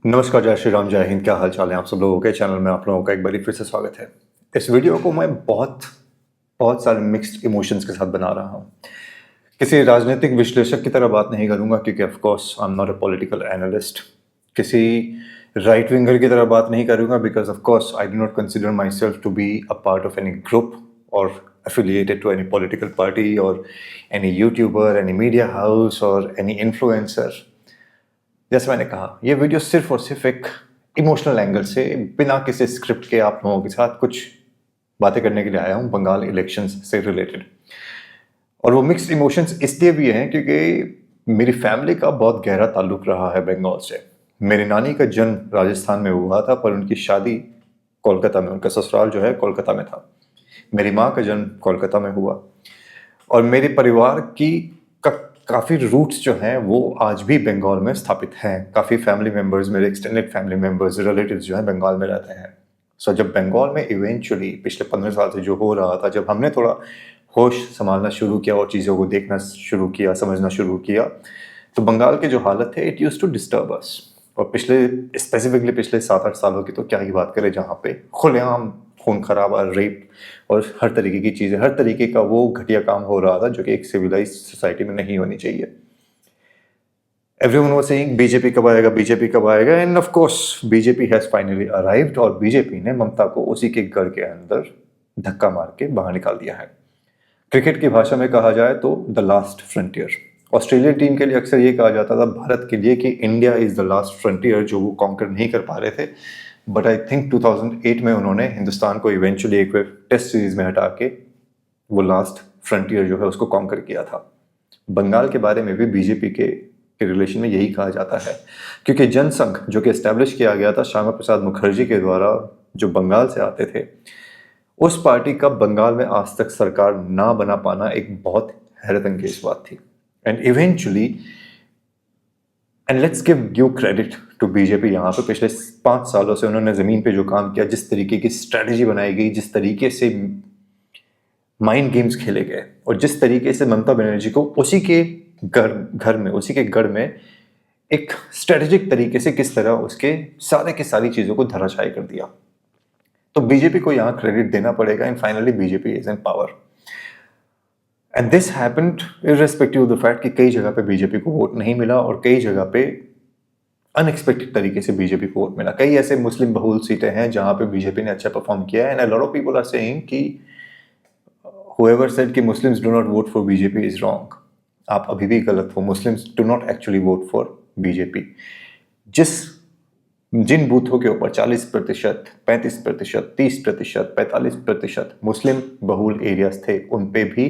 नमस्कार, जय श्री राम, जय हिंद। क्या हाल चाल है आप सब लोगों के। चैनल में आप लोगों का एक बार फिर से स्वागत है। इस वीडियो को मैं बहुत बहुत सारे मिक्स्ड इमोशंस के साथ बना रहा हूँ। किसी राजनीतिक विश्लेषक की तरह बात नहीं करूँगा क्योंकि of course I am not a political analyst. किसी राइट विंगर की तरह बात नहीं करूँगा because of course I do not consider myself to be a part of any group और affiliated to any political party or any YouTuber, any media house or any influencer। जैसे मैंने कहा, ये वीडियो सिर्फ और सिर्फ एक emotional angle से बिना किसी स्क्रिप्ट के आप लोगों के साथ कुछ बातें करने के लिए आया हूँ बंगाल इलेक्शंस से रिलेटेड। और वो मिक्स्ड इमोशंस इसलिए भी हैं क्योंकि मेरी फैमिली का बहुत गहरा ताल्लुक रहा है बंगाल से। मेरी नानी का जन्म राजस्थान में हुआ था पर उनकी शादी कोलकाता में, उनका ससुराल जो है कोलकाता में था। मेरी माँ का जन्म कोलकाता में हुआ और मेरे परिवार की काफ़ी रूट्स जो हैं वो आज भी बंगाल में स्थापित हैं। काफ़ी फैमिली मेम्बर्स, मेरे एक्सटेंडेड फैमिली मेम्बर्स, रिलेटिव्स जो हैं बंगाल में रहते हैं। सो जब बंगाल में इवेंचुअली पिछले 15 साल से जो हो रहा था, जब हमने थोड़ा होश संभालना शुरू किया और चीज़ों को देखना शुरू किया, समझना शुरू किया, तो बंगाल के जो हालत थे it use to disturb us. और स्पेसिफिकली पिछले 7-8 सालों की तो क्या ही बात करें, जहाँ पे खुलेआम खून खराबा, रेप और हर तरीके की चीज़ें, हर तरीके का वो घटिया काम हो रहा था जो कि एक सिविलाइज सोसाइटी में नहीं होनी चाहिए। एवरीवन वाज सेइंग बीजेपी कब आएगा, बीजेपी कब आएगा, end of course BJP has finally arrived और बीजेपी ने ममता को उसी के गढ़ के अंदर धक्का मार के बाहर निकाल दिया है। क्रिकेट की भाषा में कहा जाए तो the last frontier. Australian team के लिए अक्सर ये कहा जाता था भारत के लिए कि India is the last frontier, जो वो कॉन्कर नहीं कर पा रहे थे। बट आई थिंक 2008 में उन्होंने हिंदुस्तान को इवेंचुअली एक टेस्ट सीरीज में हटा के वो लास्ट फ्रंटियर जो है उसको कॉन्कर किया था। बंगाल के बारे में भी बीजेपी के रिलेशन में यही कहा जाता है क्योंकि जनसंघ जो कि एस्टेब्लिश किया गया था श्यामा प्रसाद मुखर्जी के द्वारा, जो बंगाल से आते थे, उस पार्टी का बंगाल में आज तक सरकार ना बना पाना एक बहुत हैरत अंगेज बात थी। And eventually, and let's give due credit to BJP, यहाँ पे पिछले 5 सालों से उन्होंने ज़मीन पे जो काम किया, जिस तरीके की स्ट्रेटजी बनाई गई, जिस तरीके से माइंड गेम्स खेले गए और जिस तरीके से ममता बनर्जी को उसी के घर में, उसी के गढ़ में एक स्ट्रेटेजिक तरीके से किस तरह उसके सारे की सारी चीज़ों को धराशायी कर दिया, तो बीजेपी को यहाँ क्रेडिट देना पड़ेगा। And finally BJP is in power and this happened irrespective of the fact कि कई जगह पे बीजेपी को वोट नहीं मिला और कई जगह पे अनएक्सपेक्टेड तरीके से बीजेपी को वोट मिला। कई ऐसे मुस्लिम बहुल सीटें हैं जहां पे बीजेपी ने अच्छा परफॉर्म किया है। And a lot of people are saying कि whoever said कि Muslims do not vote for BJP is wrong. आप अभी भी गलत हो। Muslims do not actually vote for BJP. जिन बूथों के ऊपर 40%, 35%, 30%, 45% मुस्लिम बहुल एरियाज थे, उन पे भी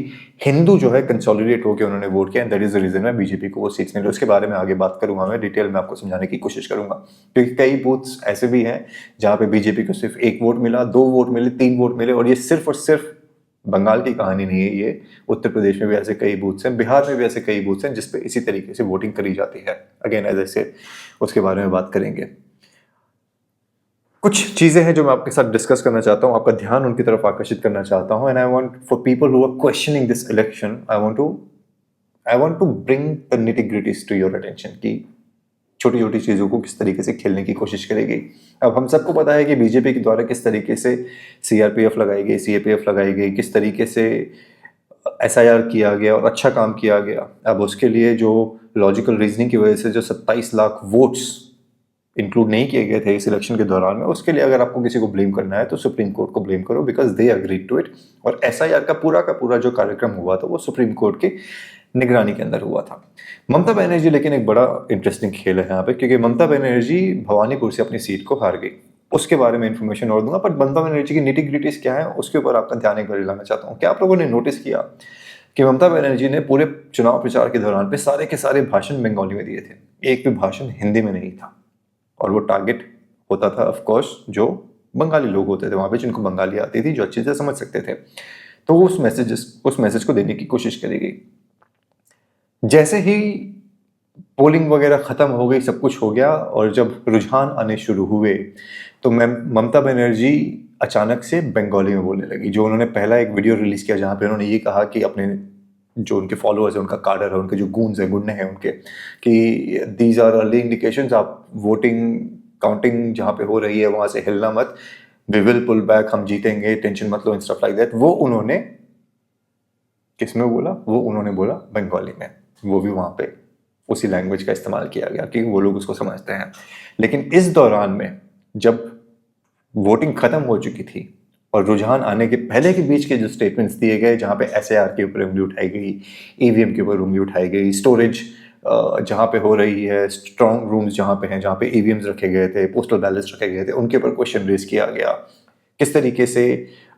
हिंदू जो है कंसोलिडेट होकर उन्होंने वोट किया। दैट इज द रीजन मैं बीजेपी को वो सीट्स मिले। उसके बारे में आगे बात करूंगा, मैं डिटेल में आपको समझाने की कोशिश करूंगा क्योंकि कई बूथ्स ऐसे भी हैं जहां पे बीजेपी को सिर्फ 1 वोट मिला, 2 वोट मिले, 3 वोट मिले। और ये सिर्फ और सिर्फ बंगाल की कहानी नहीं है, ये उत्तर प्रदेश में भी ऐसे कई बूथ्स हैं, बिहार में भी ऐसे कई बूथ्स हैं जिसपे इसी तरीके से वोटिंग करी जाती है। अगेन एज आई सेड, उसके बारे में बात करेंगे। कुछ चीजें हैं जो मैं आपके साथ डिस्कस करना चाहता हूं, आपका ध्यान उनकी तरफ आकर्षित करना चाहता हूं। And I want for people who are questioning this election, I want to bring the nitty-gritties to your attention कि छोटी छोटी चीजों को किस तरीके से खेलने की कोशिश करेगी। अब हम सबको पता है कि बीजेपी के द्वारा किस तरीके से सीआरपीएफ लगाई गई, सीएपीएफ लगाई गई, किस तरीके से एसआईआर किया गया और अच्छा काम किया गया। अब उसके लिए जो लॉजिकल रीजनिंग की वजह से जो 27 लाख वोट्स इंक्लूड नहीं किए गए थे इस इलेक्शन के दौरान में, उसके लिए अगर आपको किसी को ब्लेम करना है तो सुप्रीम कोर्ट को ब्लेम करो because they agreed to it. और एसआईआर का पूरा जो कार्यक्रम हुआ था वो सुप्रीम कोर्ट की निगरानी के अंदर हुआ था। ममता बनर्जी लेकिन एक बड़ा इंटरेस्टिंग खेल है यहाँ पे क्योंकि ममता बनर्जी भवानीपुर से अपनी सीट को हार गई। उसके बारे में इंफॉर्मेशन और दूंगा, बट ममता बनर्जी की निटी-ग्रिटीज क्या है उसके ऊपर आपका ध्यान एक बार दिलाना चाहता हूँ। क्या आप लोगों ने नोटिस किया कि ममता बनर्जी ने पूरे चुनाव प्रचार के दौरान पे सारे के सारे भाषण बंगाली में दिए थे, एक भी भाषण हिंदी में नहीं था। और वो टारगेट होता था ऑफ कोर्स जो बंगाली लोग होते थे वहां पे, जिनको बंगाली आती थी, जो अच्छे से समझ सकते थे। तो उस मैसेज को देने की कोशिश करी गई। जैसे ही पोलिंग वगैरह खत्म हो गई, सब कुछ हो गया और जब रुझान आने शुरू हुए तो ममता बनर्जी अचानक से बंगाली में बोलने लगी। जो उन्होंने पहला एक वीडियो रिलीज किया जहां पे उन्होंने ये कहा कि अपने जो उनके फॉलोअर्स है, उनका काडर है, उनके जो गूंज है, गुंडे हैं उनके, कि दीज आर अर्ली इंडिकेशंस, आप वोटिंग काउंटिंग जहाँ पे हो रही है वहां से हिलना मत, वी विल पुल बैक, हम जीतेंगे, टेंशन मत लो, स्टफ लाइक दैट। वो उन्होंने किस में बोला? वो उन्होंने बोला बंगाली में, वो भी वहां पे उसी लैंग्वेज का इस्तेमाल किया गया कि वो लोग उसको समझते हैं। लेकिन इस दौरान में जब वोटिंग खत्म हो चुकी थी और रुझान आने के पहले के बीच के जो स्टेटमेंट्स दिए गए, जहां पे एसएआर के ऊपर उंगली उठाई गई, ईवीएम के ऊपर उंगली उठाई गई, स्टोरेज जहां पे हो रही है, स्ट्रॉन्ग रूम्स जहां पे हैं, जहां पे ईवीएम्स रखे गए थे, पोस्टल बैलेट्स रखे गए थे, उनके ऊपर क्वेश्चन रेज किया गया। किस तरीके से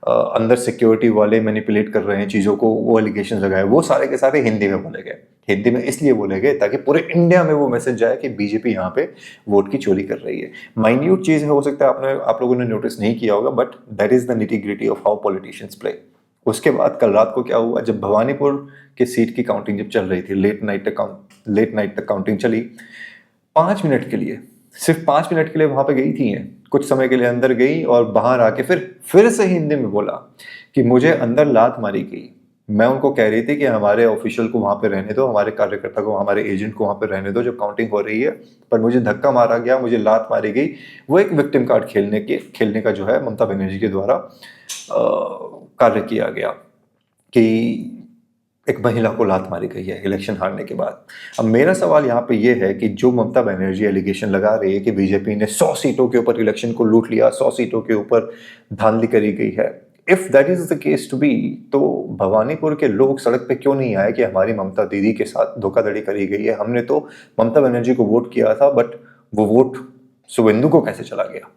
अंदर सिक्योरिटी वाले मैनिपुलेट कर रहे हैं चीज़ों को, वो एलिगेशन लगाए, वो सारे के सारे हिंदी में बोले गए। हिंदी में इसलिए बोले गए ताकि पूरे इंडिया में वो मैसेज जाए कि बीजेपी यहाँ पे वोट की चोरी कर रही है। माइन्यूट चीज़ है, हो सकता है आप लोगों ने नोटिस नहीं किया होगा, but that is the nitty gritty of how politicians play. उसके बाद कल रात को क्या हुआ, जब भवानीपुर की सीट की काउंटिंग जब चल रही थी, लेट नाइट तक काउंटिंग चली, 5 मिनट के लिए, सिर्फ 5 मिनट के लिए वहां पे गई थी, कुछ समय के लिए अंदर गई और बाहर आके फिर से हिंदी में बोला कि मुझे अंदर लात मारी गई। मैं उनको कह रही थी कि हमारे ऑफिशियल को वहां पे रहने दो, हमारे कार्यकर्ता को, हमारे एजेंट को वहां पे रहने दो, जो काउंटिंग हो रही है, पर मुझे धक्का मारा गया, मुझे लात मारी गई। वो एक विक्टिम कार्ड खेलने का जो है ममता बनर्जी के द्वारा कार्य किया गया कि एक महिला को लात मारी गई है इलेक्शन हारने के बाद। अब मेरा सवाल यहाँ पे ये है कि जो ममता बनर्जी एलिगेशन लगा रही है कि बीजेपी ने 100 सीटों के ऊपर इलेक्शन को लूट लिया, 100 सीटों के ऊपर धांधली करी गई है, if that is the case to be, तो भवानीपुर के लोग सड़क पे क्यों नहीं आए कि हमारी ममता दीदी के साथ धोखाधड़ी करी गई है? हमने तो ममता बनर्जी को वोट किया था, बट वो वोट शुभेंदु को कैसे चला गया?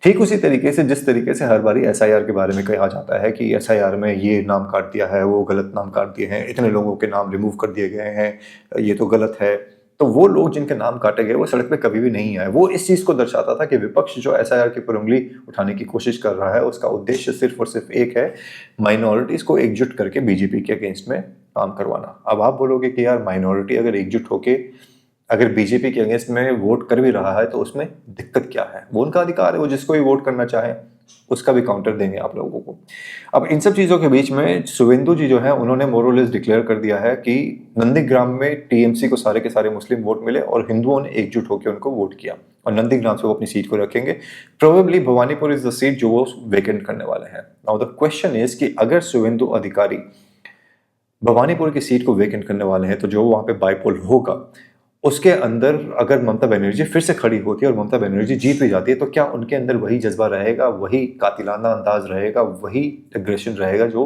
ठीक उसी तरीके से जिस तरीके से हर बारी एसआईआर के बारे में कहा जाता है कि एसआईआर में ये नाम काट दिया है, वो गलत नाम काट दिए हैं, इतने लोगों के नाम रिमूव कर दिए गए हैं, ये तो गलत है, तो वो लोग जिनके नाम काटे गए वो सड़क पे कभी भी नहीं आए। वो इस चीज को दर्शाता था कि विपक्ष जो एसआईआर के ऊपर उंगली उठाने की कोशिश कर रहा है, उसका उद्देश्य सिर्फ और सिर्फ एक है, माइनॉरिटीज को एकजुट करके बीजेपी के अगेंस्ट में काम करवाना। अब आप बोलोगे कि यार माइनॉरिटी अगर एकजुट होके अगर बीजेपी के अगेंस्ट में वोट कर भी रहा है तो उसमें दिक्कत क्या है? वो उनका अधिकार है, वो जिसको भी वोट करना चाहे उसका भी काउंटर देंगे आप लोगों को। अब इन सब चीजों के बीच में शुभेंदु जी जो है उन्होंने मोरलेस डिक्लेयर कर दिया है कि नंदीग्राम में टीएमसी को सारे के सारे मुस्लिम वोट मिले और हिंदुओं ने एकजुट होकर उनको वोट किया और नंदीग्राम से वो अपनी सीट को रखेंगे। Probably Bhawanipur is the seat जो वो वेकेंट करने वाले हैं। नाउ द क्वेश्चन इज कि अगर शुभेंदु अधिकारी भवानीपुर की सीट को वेकेंट करने वाले हैं तो जो वहां पे बाईपोल होगा उसके अंदर अगर ममता बनर्जी फिर से खड़ी होती है और ममता बनर्जी जीत भी जाती है तो क्या उनके अंदर वही जज्बा रहेगा, वही कातिलाना अंदाज रहेगा, वही एग्रेशन रहेगा जो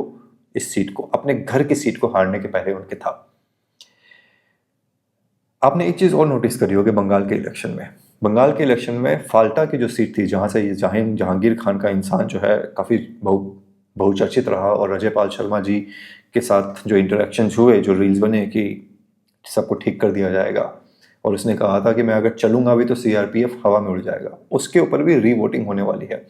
इस सीट को, अपने घर की सीट को हारने के पहले उनके था? आपने एक चीज और नोटिस करी होगी बंगाल के इलेक्शन में फाल्टा की जो सीट थी, जहां से ये जहांगीर खान का इंसान जो है काफी बहुचर्चित रहा और अजय पाल शर्मा जी के साथ जो इंटरेक्शन हुए, जो रील्स बने कि सबको ठीक कर दिया जाएगा और उसने कहा था कि मैं अगर चलूंगा भी तो सीआरपीएफ हवा में उड़ जाएगा, उसके ऊपर भी रीवोटिंग होने वाली है।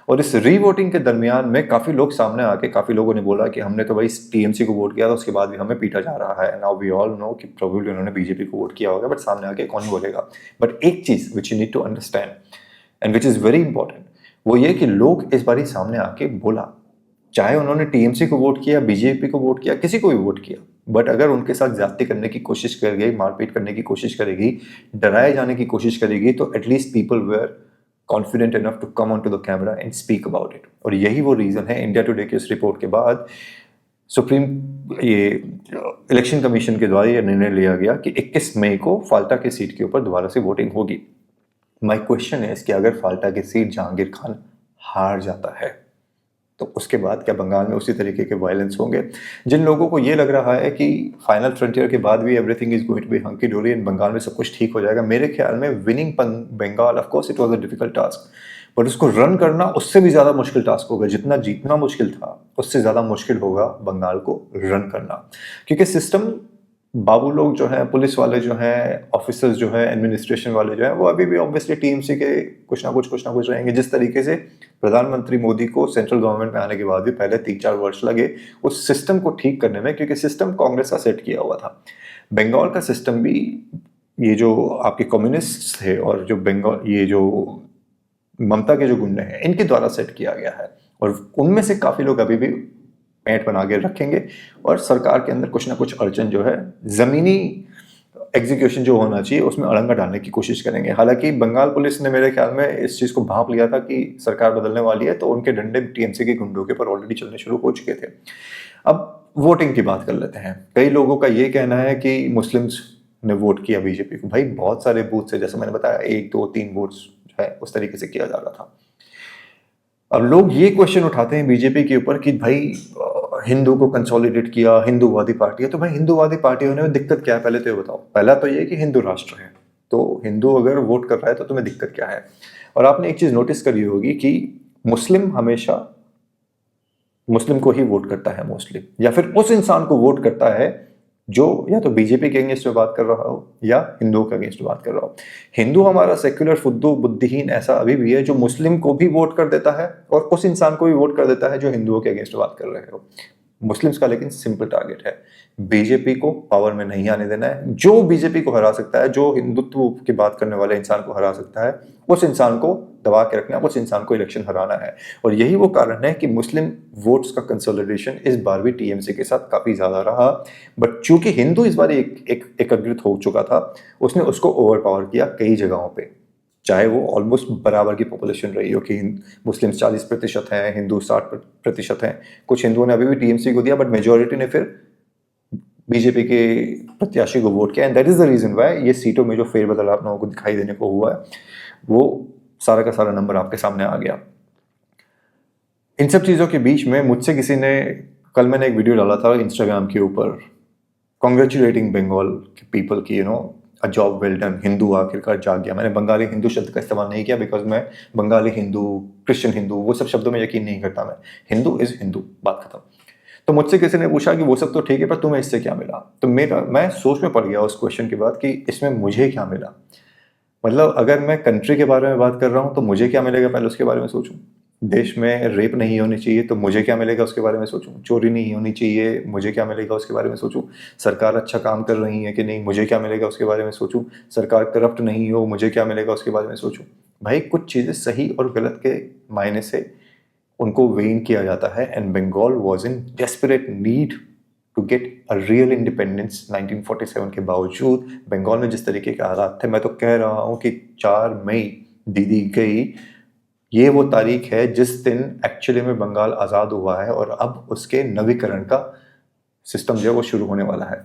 और इस रीवोटिंग के दरमियान में काफी लोग सामने आके काफी लोगों ने बोला कि हमने तो भाई टीएमसी को वोट किया था, उसके बाद भी हमें पीटा जा रहा है। नाउ वी ऑल नो कि प्रोबेबली उन्होंने बीजेपी को वोट किया होगा, बट सामने आके कौन ही बोलेगा। बट एक चीज which you need to understand and which is very important, वो ये कि लोग इस बारी सामने आके बोला, चाहे उन्होंने टीएमसी को वोट किया, बीजेपी को वोट किया, किसी को भी वोट किया, बट अगर उनके साथ ज्यादती करने की कोशिश करेगी, मारपीट करने की कोशिश करेगी, डराए जाने की कोशिश करेगी, तो at least people were confident enough to come on to the camera and speak about it. और यही वो रीजन है इंडिया टुडे की इस रिपोर्ट के बाद सुप्रीम ये इलेक्शन कमीशन के द्वारा यह निर्णय लिया गया कि 21 मई को फाल्टा की सीट के ऊपर दोबारा से वोटिंग होगी। माय क्वेश्चन है कि अगर फाल्टा की सीट जहांगीर खान हार जाता है तो उसके बाद क्या बंगाल में उसी तरीके के वायलेंस होंगे? जिन लोगों को ये लग रहा है कि फाइनल फ्रंटियर के बाद भी everything is going to be hunky dory and Bengal में सब कुछ ठीक हो जाएगा, मेरे ख्याल में winning Bengal, of course it was a difficult task, but उसको रन करना उससे भी ज्यादा मुश्किल टास्क होगा। जितना जीतना मुश्किल था उससे ज्यादा मुश्किल होगा बंगाल को रन करना, क्योंकि सिस्टम, बाबू लोग जो हैं, पुलिस वाले जो हैं, ऑफिसर्स जो हैं, एडमिनिस्ट्रेशन वाले जो हैं, वो अभी भी ऑब्वियसली टीएमसी के कुछ ना कुछ रहेंगे। जिस तरीके से प्रधानमंत्री मोदी को सेंट्रल गवर्नमेंट में आने के बाद भी पहले 3-4 वर्ष लगे उस सिस्टम को ठीक करने में, क्योंकि सिस्टम कांग्रेस का सेट किया हुआ था। बंगाल का सिस्टम भी ये जो आपके कम्युनिस्ट थे और जो बंगाल ये जो ममता के जो गुंडे हैं इनके द्वारा सेट किया गया है, और उनमें से काफी लोग अभी भी पैंट बना के रखेंगे और सरकार के अंदर कुछ ना कुछ अड़चन जो है जमीनी एग्जीक्यूशन जो होना चाहिए उसमें अड़ंगा डालने की कोशिश करेंगे। हालांकि बंगाल पुलिस ने मेरे ख्याल में इस चीज़ को भांप लिया था कि सरकार बदलने वाली है, तो उनके डंडे टीएमसी के गुंडों के ऊपर ऑलरेडी चलने शुरू हो चुके थे। अब वोटिंग की बात कर लेते हैं। कई लोगों का ये कहना है कि मुस्लिम्स ने वोट किया बीजेपी को। भाई बहुत सारे बूथ से, जैसे मैंने बताया, 1 2 3 वोट्स जो है उस तरीके से किया जा रहा था। अब लोग ये क्वेश्चन उठाते हैं बीजेपी के ऊपर कि भाई हिंदू को कंसोलिडेट किया, हिंदूवादी पार्टी है। तो भाई हिंदूवादी पार्टी होने में दिक्कत क्या है, पहले तो ये बताओ। पहला तो ये कि हिंदू राष्ट्र है, तो हिंदू अगर वोट कर रहा है तो तुम्हें दिक्कत क्या है। और आपने एक चीज नोटिस करी होगी कि मुस्लिम हमेशा मुस्लिम को ही वोट करता है मोस्टली, या फिर उस इंसान को वोट करता है जो या तो बीजेपी के अगेंस्ट में बात कर रहा हो या हिंदुओं के अगेंस्ट में बात कर रहा हो। हिंदू हमारा सेक्युलर फुद्दू बुद्धिहीन ऐसा अभी भी है जो मुस्लिम को भी वोट कर देता है और उस इंसान को भी वोट कर देता है जो हिंदुओं के अगेंस्ट बात कर रहे हो। मुस्लिम्स का लेकिन सिंपल टारगेट है, बीजेपी को पावर में नहीं आने देना है। जो बीजेपी को हरा सकता है, जो हिंदुत्व की बात करने वाले इंसान को हरा सकता है, उस इंसान को दबा के रखना है, उस इंसान को इलेक्शन हराना है। और यही वो कारण है कि मुस्लिम वोट्स का कंसोलिडेशन इस बार भी टीएमसी के साथ काफी ज्यादा रहा। बट चूंकि हिंदू इस बार एकत्रित हो चुका था, उसने उसको ओवर पावर किया कई जगहों पे। चाहे वो ऑलमोस्ट बराबर की पॉपुलेशन रही हो कि मुस्लिम 40% हैं, हिंदू 60% हैं। कुछ हिंदुओं ने अभी भी टीएमसी को दिया, बट मेजोरिटी ने फिर बीजेपी के प्रत्याशी को वोट किया। And that is the reason why ये सीटों में जो फेरबदल आप लोगों को दिखाई देने को हुआ है, वो सारा का सारा नंबर आपके सामने आ गया। इन सब चीज़ों के बीच में मुझसे किसी ने, कल मैंने एक वीडियो डाला था इंस्टाग्राम के ऊपर, कॉन्ग्रेचुलेटिंग बंगाल पीपल की, a job well done, Hindu आखिरकार जाग गया। मैंने बंगाली हिंदू शब्द का इस्तेमाल नहीं किया बिकॉज मैं बंगाली हिंदू, क्रिश्चियन हिंदू, वो सब शब्दों में यकीन नहीं करता। मैं हिंदू इज हिंदू, बात खत्म। तो मुझसे किसी ने पूछा कि वो सब तो ठीक है, पर तुम्हें इससे क्या मिला। तो मैं सोच में पड़ गया उस क्वेश्चन के बाद कि इसमें मुझे क्या मिला। मतलब अगर मैं कंट्री के बारे में बात कर रहा हूँ तो मुझे क्या मिलेगा, पहले उसके बारे में सोचूं। देश में रेप नहीं होनी चाहिए तो मुझे क्या मिलेगा उसके बारे में सोचूं। चोरी नहीं होनी चाहिए, मुझे क्या मिलेगा उसके बारे में सोचूं। सरकार अच्छा काम कर रही है कि नहीं, मुझे क्या मिलेगा उसके बारे में सोचूं। सरकार करप्ट नहीं हो, मुझे क्या मिलेगा उसके बारे में सोचूं। भाई कुछ चीज़ें सही और गलत के मायने से उनको वेन किया जाता है। And Bengal was in desperate need to get a real independence. 1947 के बावजूद बंगाल में जिस तरीके के हालात थे, मैं तो कह रहा हूँ कि 4 मई दीदी गई, ये वो तारीख है जिस दिन एक्चुअली में बंगाल आज़ाद हुआ है। और अब उसके नवीकरण का सिस्टम जो है वो शुरू होने वाला है।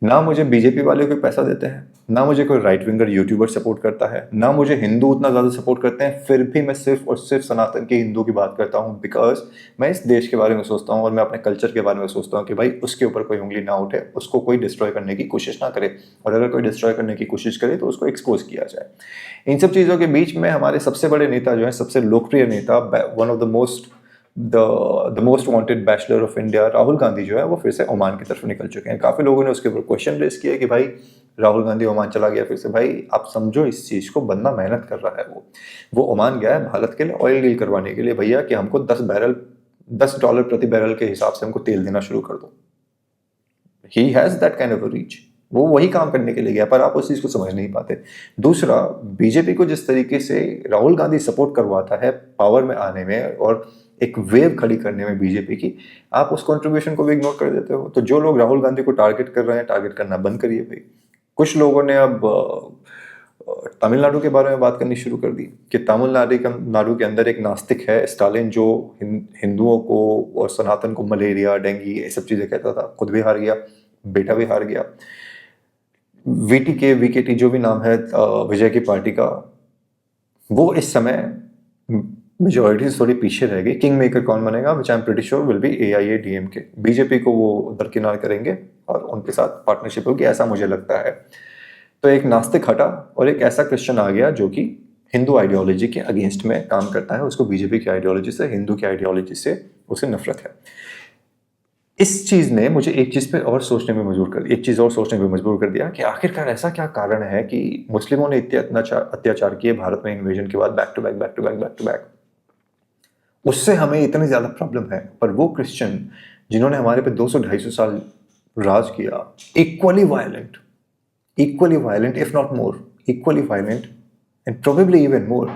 ना मुझे बीजेपी वाले कोई पैसा देते हैं, ना मुझे कोई राइट विंगर यूट्यूबर सपोर्ट करता है, ना मुझे हिंदू उतना ज़्यादा सपोर्ट करते हैं। फिर भी मैं सिर्फ और सिर्फ सनातन के हिंदू की बात करता हूँ बिकॉज मैं इस देश के बारे में सोचता हूँ और मैं अपने कल्चर के बारे में सोचता हूँ कि भाई उसके ऊपर कोई उंगली ना उठे, उसको कोई डिस्ट्रॉय करने की कोशिश ना करे, और अगर कोई डिस्ट्रॉय करने की कोशिश करे तो उसको एक्सपोज किया जाए। इन सब चीज़ों के बीच में हमारे सबसे बड़े नेता जो है, सबसे लोकप्रिय नेता, one of the most wanted bachelor of India, Rahul Gandhi जो है वो फिर से ओमान की तरफ निकल चुके हैं। काफ़ी लोगों ने उसके ऊपर क्वेश्चन रेस किया कि भाई राहुल गांधी ओमान चला गया फिर से। भाई आप समझो इस चीज़ को, बंदा मेहनत कर रहा है। वो ओमान गया है भारत के लिए ऑयल डील करवाने के लिए, भैया कि हमको $10 प्रति बैरल के हिसाब से हमको तेल देना शुरू कर दो। He has that kind of reach. वो वही काम करने के लिए गया, पर आप उस चीज़ को समझ नहीं पाते। दूसरा, बीजेपी को जिस तरीके से राहुल गांधी सपोर्ट करवाता है पावर में आने में और एक वेव खड़ी करने में बीजेपी की, आप उस कंट्रीब्यूशन को भी इग्नोर कर देते हो। तो जो लोग राहुल गांधी को टारगेट कर रहे हैं, टारगेट करना बंद करिए भाई। कुछ लोगों ने अब तमिलनाडु के बारे में बात करनी शुरू कर दी कि तमिलनाडु के अंदर एक नास्तिक है स्टालिन, जो हिंदुओं को और सनातन को मलेरिया, डेंगू, ये सब चीज़ें कहता था। खुद भी हार गया, बेटा भी हार गया। वीकेटी जो भी नाम है विजय की पार्टी का, वो इस समय मेजोरिटी से थोड़ी पीछे रह गई। किंग मेकर कौन बनेगा, which I am pretty sure will be AIADMK। BJP को वो दरकिनार करेंगे और उनके साथ पार्टनरशिप होगी, ऐसा मुझे लगता है। तो एक नास्तिक हटा और एक ऐसा क्रिश्चियन आ गया जो कि हिंदू आइडियोलॉजी के अगेंस्ट में काम करता है। उसको बीजेपी की आइडियोलॉजी से, हिंदू की आइडियोलॉजी से उसे नफरत है। इस चीज़ ने मुझे एक चीज़ और सोचने में मजबूर कर दिया कि आखिरकार ऐसा क्या कारण है कि मुस्लिमों ने इतने अत्याचार किए भारत में इन्वेजन के बाद, बैक टू बैक। उससे हमें इतनी ज़्यादा प्रॉब्लम है, पर वो क्रिश्चियन जिन्होंने हमारे पे 200-250 साल राज किया, equally violent, if not more, equally violent and probably even more,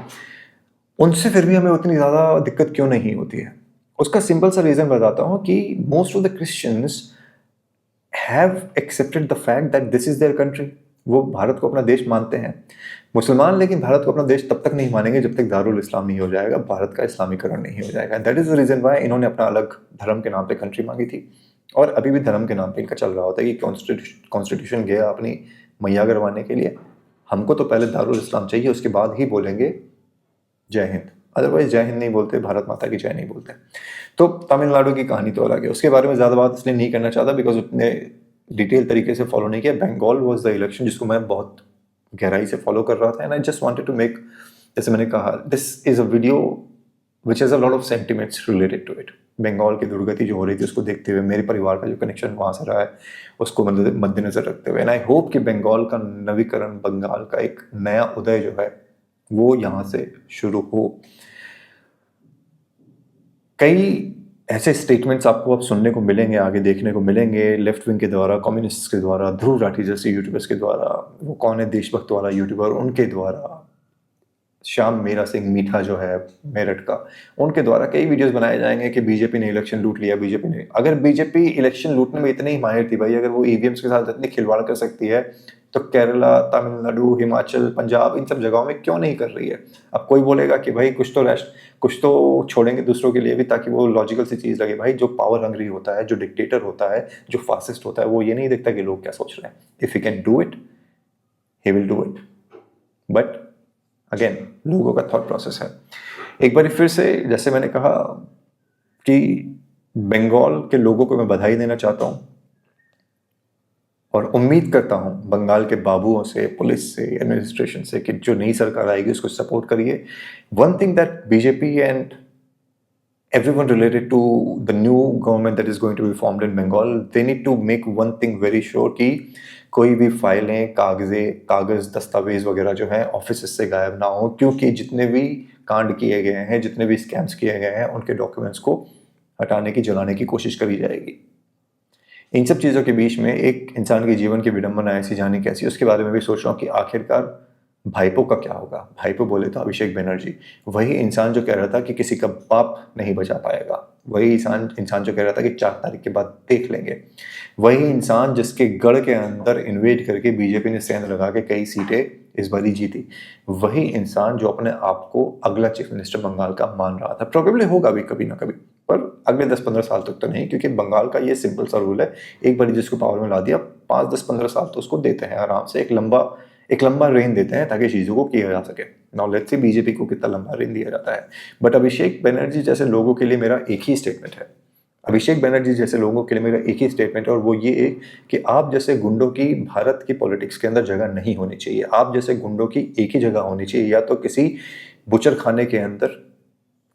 उनसे फिर भी हमें उतनी ज़्यादा दिक्कत क्यों नहीं होती है। उसका सिंपल सा रीज़न बताता हूँ कि most of the Christians have accepted the fact that this is their country. वो भारत को अपना देश मानते हैं मुसलमान, लेकिन भारत को अपना देश तब तक नहीं मानेंगे जब तक दारुल इस्लाम नहीं हो जाएगा, भारत का इस्लामीकरण नहीं हो जाएगा। That is the reason why इन्होंने अपना अलग धर्म के नाम पे कंट्री मांगी थी, और अभी भी धर्म के नाम पे इनका चल रहा होता है कि कॉन्स्टिट्यूशन गया अपनी मैया करवाने के लिए, हमको तो पहले दारुल इस्लाम चाहिए, उसके बाद ही बोलेंगे जय हिंद, अदरवाइज जय हिंद नहीं बोलते, भारत माता की जय नहीं बोलते। तो तमिलनाडु की कहानी तो अलग है, उसके बारे में ज़्यादा बात इसलिए नहीं करना चाहता बिकॉज उतने डिटेल तरीके से फॉलो नहीं किया। बंगाल वाज द इलेक्शन जिसको मैं बहुत गहराई से फॉलो कर रहा था, and I just wanted to make, जैसे मैंने कहा, this is a video which has a lot of sentiments related to it. Bengal की दुर्गति जो हो रही थी उसको देखते हुए, मेरे परिवार का जो कनेक्शन वहाँ से रहा है उसको मद्देनजर रखते हुए, एंड आई होप कि बंगाल का नवीकरण, बंगाल का एक नया उदय जो है वो यहाँ से शुरू हो। कई ऐसे स्टेटमेंट्स आपको अब सुनने को मिलेंगे, आगे देखने को मिलेंगे, लेफ्ट विंग के द्वारा, कम्युनिस्ट के द्वारा, ध्रुव राठी जैसे यूट्यूबर्स के द्वारा, वो कौन है देशभक्त वाला यूट्यूबर, उनके द्वारा, श्याम मीरा सिंह मीठा जो है मेरठ का, उनके द्वारा कई वीडियोस बनाए जाएंगे कि बीजेपी ने इलेक्शन लूट लिया, बीजेपी ने। अगर बीजेपी इलेक्शन लूटने में इतनी ही माहिर थी भाई, अगर वो ईवीएम्स के साथ इतनी खिलवाड़ कर सकती है, तो केरला, तमिलनाडु, हिमाचल, पंजाब, इन सब जगहों में क्यों नहीं कर रही है? अब कोई बोलेगा कि भाई कुछ तो छोड़ेंगे दूसरों के लिए भी, ताकि वो लॉजिकल सी चीज़ लगे। भाई जो पावर हंग्री होता है, जो डिक्टेटर होता है, जो फासिस्ट होता है, वो ये नहीं देखता कि लोग क्या सोच रहे हैं। If he can do it, he will do it. But again, लोगों का थॉट प्रोसेस है। एक बार फिर से, जैसे मैंने कहा कि बंगाल के लोगों को मैं बधाई देना चाहता हूं, और उम्मीद करता हूं बंगाल के बाबुओं से, पुलिस से, एडमिनिस्ट्रेशन से कि जो नई सरकार आएगी उसको सपोर्ट करिए। One thing that BJP and everyone related to the new government that is going to be formed in Bengal, they need to make one thing very sure कि कोई भी फाइलें, कागज, दस्तावेज वगैरह जो हैं ऑफिस से गायब ना हो, क्योंकि जितने भी कांड किए गए हैं, जितने भी स्कैम्स किए गए हैं, उनके डॉक्यूमेंट्स को हटाने की, जलाने की कोशिश करी जाएगी। इन सब चीज़ों के बीच में एक इंसान के जीवन की विडंबना ऐसी जाने कैसी, उसके बारे में भी सोच रहा हूँ कि आखिरकार भाईपो का क्या होगा। भाईपो बोले तो अभिषेक बनर्जी, वही इंसान जो कह रहा था कि किसी का बाप नहीं बचा पाएगा, वही इंसान जो कह रहा था कि 4 तारीख के बाद देख लेंगे, वही इंसान जिसके गढ़ के अंदर इन्वेड करके बीजेपी ने सेंध लगा के कई सीटें इस बारी जीती, वही इंसान जो अपने आप को अगला चीफ मिनिस्टर बंगाल का मान रहा था। प्रोबेबली होगा भी कभी ना कभी, पर अगले 10-15 साल तक तो नहीं, क्योंकि बंगाल का ये सिंपल सा रूल है, एक बार जिसको पावर में ला दिया, 5-10-15 साल तो उसको देते हैं आराम से, एक लंबा रेन देते हैं ताकि चीज़ों को किया जा सके। नाउ लेट्स सी बीजेपी को कितना लंबा रेन दिया जाता है। बट अभिषेक बनर्जी जैसे लोगों के लिए मेरा एक ही स्टेटमेंट है, अभिषेक बनर्जी जैसे लोगों के लिए मेरा एक ही स्टेटमेंट है, और वो ये एक कि आप जैसे गुंडों की भारत की पॉलिटिक्स के अंदर जगह नहीं होनी चाहिए। आप जैसे गुंडों की एक ही जगह होनी चाहिए, या तो किसी बुचर खाने के अंदर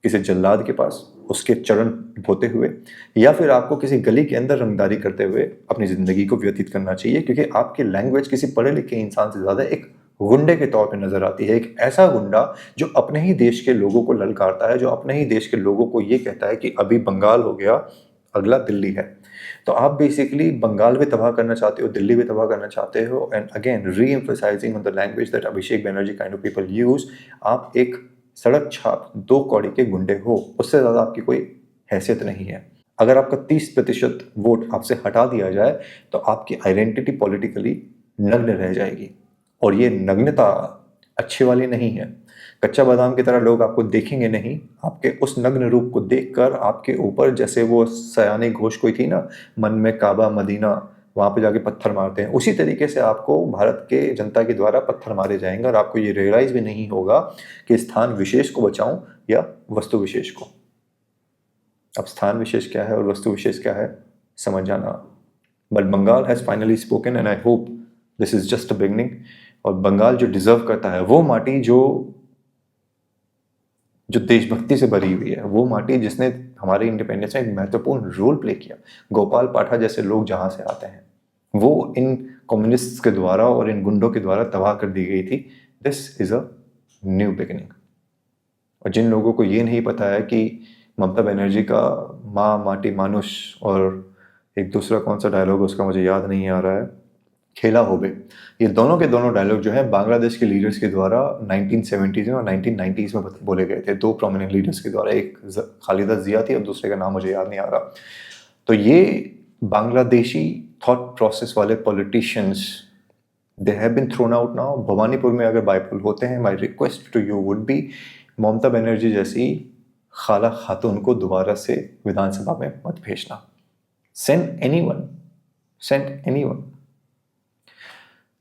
किसी जल्लाद के पास उसके चरण धोते हुए, या फिर आपको किसी गली के अंदर रंगदारी करते हुए अपनी ज़िंदगी को व्यतीत करना चाहिए, क्योंकि आपकी लैंग्वेज किसी पढ़े लिखे इंसान से ज़्यादा एक गुंडे के तौर पे नजर आती है। एक ऐसा गुंडा जो अपने ही देश के लोगों को ललकारता है, जो अपने ही देश के लोगों को ये कहता है कि अभी बंगाल हो गया, अगला दिल्ली है। तो आप बेसिकली बंगाल भी तबाह करना चाहते हो, दिल्ली भी तबाह करना चाहते हो, एंड अगेन री emphasising on the language that Abhishek Banerjee kind of people use. आप एक सड़क छाप 2 कौड़ी के गुंडे हो, उससे ज़्यादा आपकी कोई हैसियत नहीं है। अगर आपका 30% वोट आपसे हटा दिया जाए तो आपकी आइडेंटिटी पॉलिटिकली नग्न रह जाएगी, और ये नग्नता अच्छे वाली नहीं है। कच्चा बादाम की तरह लोग आपको देखेंगे नहीं, आपके उस नग्न रूप को देखकर आपके ऊपर, जैसे वो सयानी घोष कोई थी ना, मन में काबा मदीना, वहाँ पे जाके पत्थर मारते हैं, उसी तरीके से आपको भारत के जनता के द्वारा पत्थर मारे जाएंगे, और आपको ये रियलाइज भी नहीं होगा कि स्थान विशेष को बचाऊं या वस्तु विशेष को। अब स्थान विशेष क्या है और वस्तु विशेष क्या है समझ जाना। But Bengal has finally spoken, and I hope this is just a beginning. और बंगाल जो डिजर्व करता है, वो माटी जो देशभक्ति से भरी हुई है, वो माटी जिसने हमारे इंडिपेंडेंस में एक महत्वपूर्ण रोल प्ले किया, गोपाल पाठा जैसे लोग जहाँ से आते हैं, वो इन कम्युनिस्ट के द्वारा और इन गुंडों के द्वारा तबाह कर दी गई थी। This is a new beginning. और जिन लोगों को ये नहीं पता है कि ममता बनर्जी का माँ माटी मानुष, और एक दूसरा कौन सा डायलॉग उसका मुझे याद नहीं आ रहा है, खेला होबे, ये दोनों के दोनों डायलॉग जो है बांग्लादेश के लीडर्स के द्वारा 1970s में और 1990s में बोले गए थे, 2 प्रोमिनेंट लीडर्स के द्वारा। एक खालिदा जिया थी और दूसरे का नाम मुझे याद नहीं आ रहा। तो ये बांग्लादेशी थॉट प्रोसेस वाले politicians they have been thrown out now. Bhawanipur में अगर बाइपोल होते हैं, my request to you would be Mamata Banerjee जैसी खाला खातून को दोबारा से विधानसभा में मत भेजना। Send anyone, send anyone.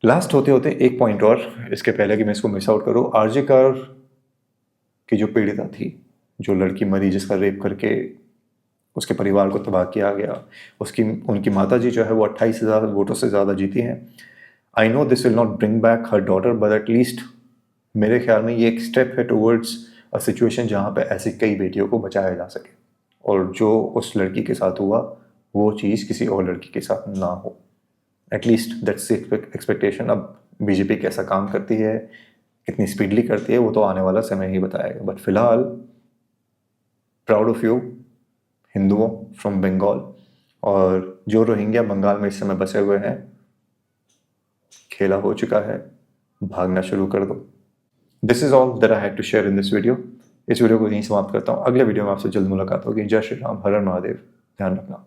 Last होते होते एक पॉइंट और, इसके पहले कि मैं इसको मिस आउट करूँ, आरजे कार की जो पीड़िता थी, जो लड़की मरी जिसका रेप करके उसके परिवार को तबाह किया गया, उनकी माता जी जो है वो 28,000 वोटों से ज़्यादा जीती हैं। I know this will not bring back her daughter, but at least मेरे ख्याल में ये एक स्टेप है टुवर्ड्स अ सिचुएशन जहाँ पे ऐसी कई बेटियों को बचाया जा सके, और जो उस लड़की के साथ हुआ वो चीज़ किसी और लड़की के साथ ना हो। At least that's expectation. अब बीजेपी कैसा काम करती है, कितनी स्पीडली करती है, वो तो आने वाला समय ही बताएगा। बट फिलहाल प्राउड ऑफ यू हिंदुओं फ्रॉम बंगाल, और जो रोहिंग्या बंगाल में इस समय बसे हुए हैं, खेला हो चुका है, भागना शुरू कर दो। This is all that I had to share in this video. इस वीडियो को यहीं समाप्त करता हूँ। अगले वीडियो में आपसे जल्द मुलाकात होगी। जय श्री राम, हर हर महादेव। ध्यान रखना।